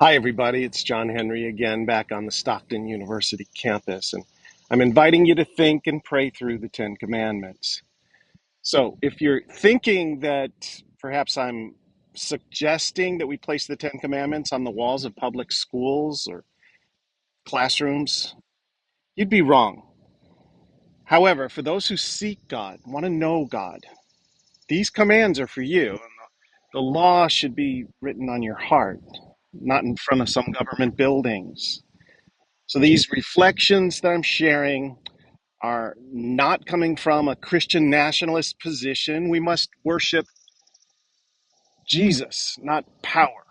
Hi, everybody. It's John Henry again, back on the Stockton University campus, and I'm inviting you to think and pray through the Ten Commandments. So, if you're thinking that perhaps I'm suggesting that we place the Ten Commandments on the walls of public schools or classrooms, you'd be wrong. However, for those who seek God, want to know God, these commands are for you. The law should be written on your heart, not in front of some government buildings. So these reflections that I'm sharing are not coming from a Christian nationalist position. We must worship Jesus, not power.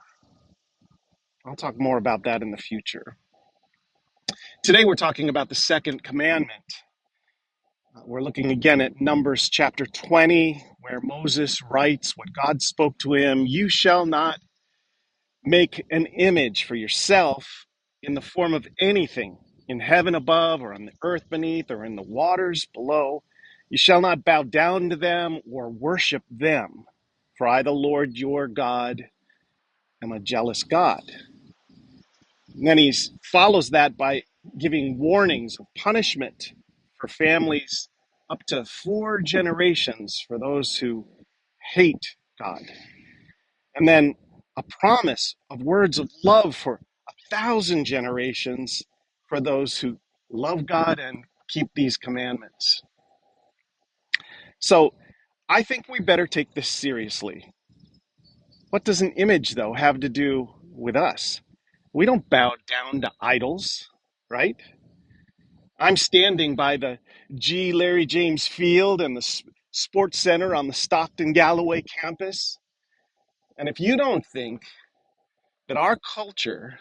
I'll talk more about that in the future. Today we're talking about the second commandment. We're looking again at Numbers chapter 20, where Moses writes what God spoke to him. You shall not make an image for yourself in the form of anything in heaven above or on the earth beneath or in the waters below. You shall not bow down to them or worship them, for I, the Lord your God, am a jealous God. And then he follows that by giving warnings of punishment for families up to 4 generations for those who hate God. And then a promise of words of love for 1,000 generations for those who love God and keep these commandments. So I think we better take this seriously. What does an image, though, have to do with us? We don't bow down to idols, right? I'm standing by the G. Larry James Field and the Sports Center on the Stockton Galloway campus. And if you don't think that our culture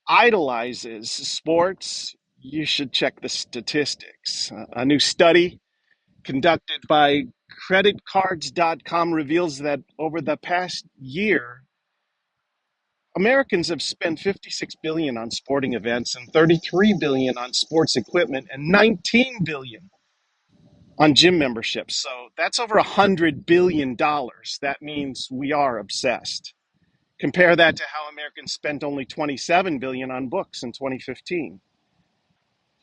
idolizes sports, you should check the statistics. A new study conducted by creditcards.com reveals that over the past year, Americans have spent 56 billion on sporting events and 33 billion on sports equipment and 19 billion on gym memberships. So that's over $100 billion. That means we are obsessed. Compare that to how Americans spent only 27 billion on books in 2015.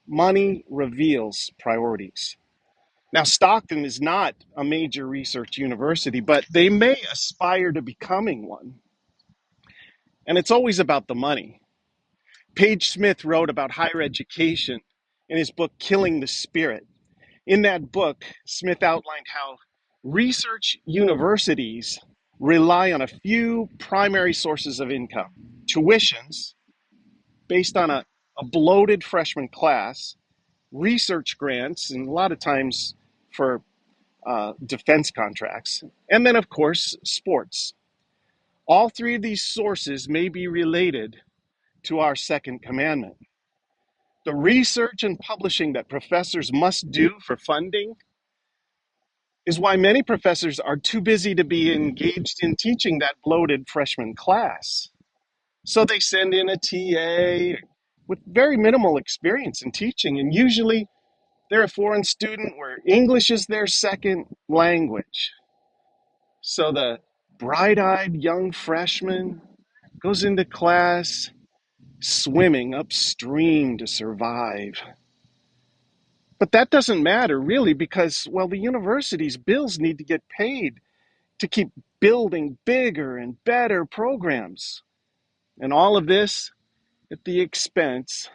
Money reveals priorities. Now, Stockton is not a major research university, but they may aspire to becoming one. And it's always about the money. Page Smith wrote about higher education in his book, Killing the Spirit. In that book, Smith outlined how research universities rely on a few primary sources of income: tuitions, based on a bloated freshman class, research grants, and a lot of times for defense contracts, and then, of course, sports. All three of these sources may be related to our second commandment. The research and publishing that professors must do for funding is why many professors are too busy to be engaged in teaching that bloated freshman class. So they send in a TA with very minimal experience in teaching, and usually they're a foreign student where English is their second language. So the bright-eyed young freshman goes into class swimming upstream to survive. But that doesn't matter really because, well, the university's bills need to get paid to keep building bigger and better programs. And all of this at the expense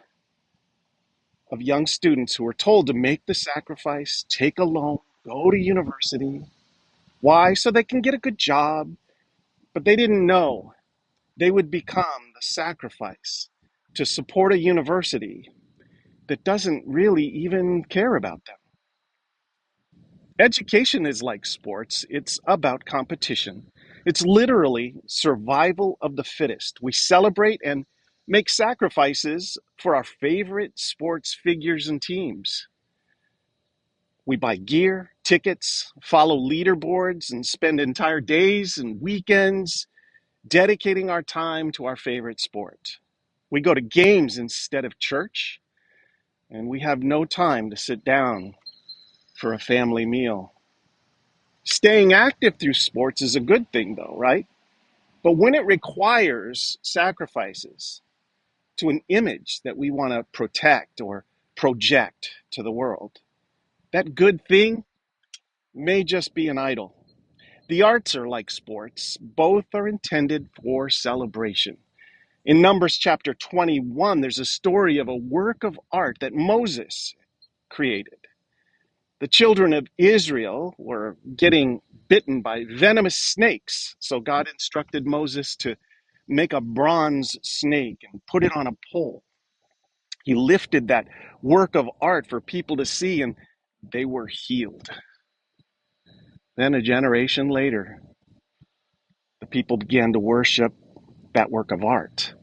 of young students who are told to make the sacrifice, take a loan, go to university. Why? So they can get a good job. But they didn't know they would become the sacrifice to support a university that doesn't really even care about them. Education is like sports, it's about competition. It's literally survival of the fittest. We celebrate and make sacrifices for our favorite sports figures and teams. We buy gear, tickets, follow leaderboards, and spend entire days and weekends dedicating our time to our favorite sport. We go to games instead of church, and we have no time to sit down for a family meal. Staying active through sports is a good thing, though, right? But when it requires sacrifices to an image that we want to protect or project to the world, that good thing may just be an idol. The arts are like sports, both are intended for celebration. In Numbers chapter 21, there's a story of a work of art that Moses created. The children of Israel were getting bitten by venomous snakes, so God instructed Moses to make a bronze snake and put it on a pole. He lifted that work of art for people to see, and they were healed. Then, a generation later, the people began to worship that work of art.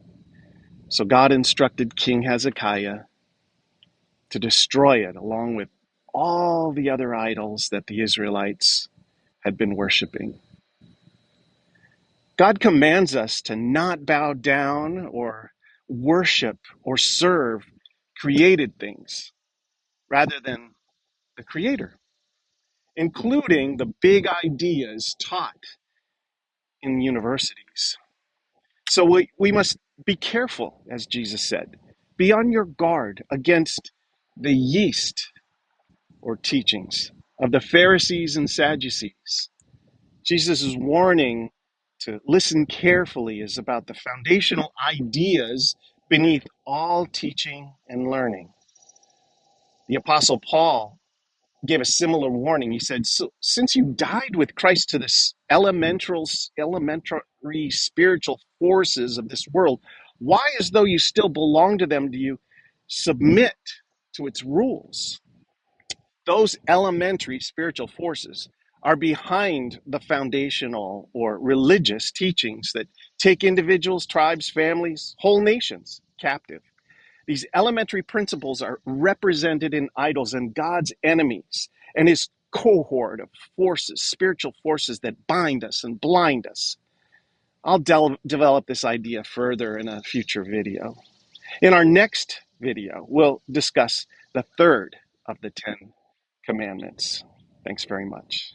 So God instructed King Hezekiah to destroy it along with all the other idols that the Israelites had been worshiping. God commands us to not bow down or worship or serve created things rather than the Creator, including the big ideas taught in universities. So we must be careful, as Jesus said. Be on your guard against the yeast or teachings of the Pharisees and Sadducees. Jesus' warning to listen carefully is about the foundational ideas beneath all teaching and learning. The Apostle Paul gave a similar warning. He said, so, since you died with Christ to the elementary spiritual forces of this world, why, as though you still belong to them, do you submit to its rules? Those elementary spiritual forces are behind the foundational or religious teachings that take individuals, tribes, families, whole nations captive. These elementary principles are represented in idols and God's enemies and his cohort of forces, spiritual forces that bind us and blind us. I'll develop this idea further in a future video. In our next video, we'll discuss the third of the 10 commandments. Thanks very much.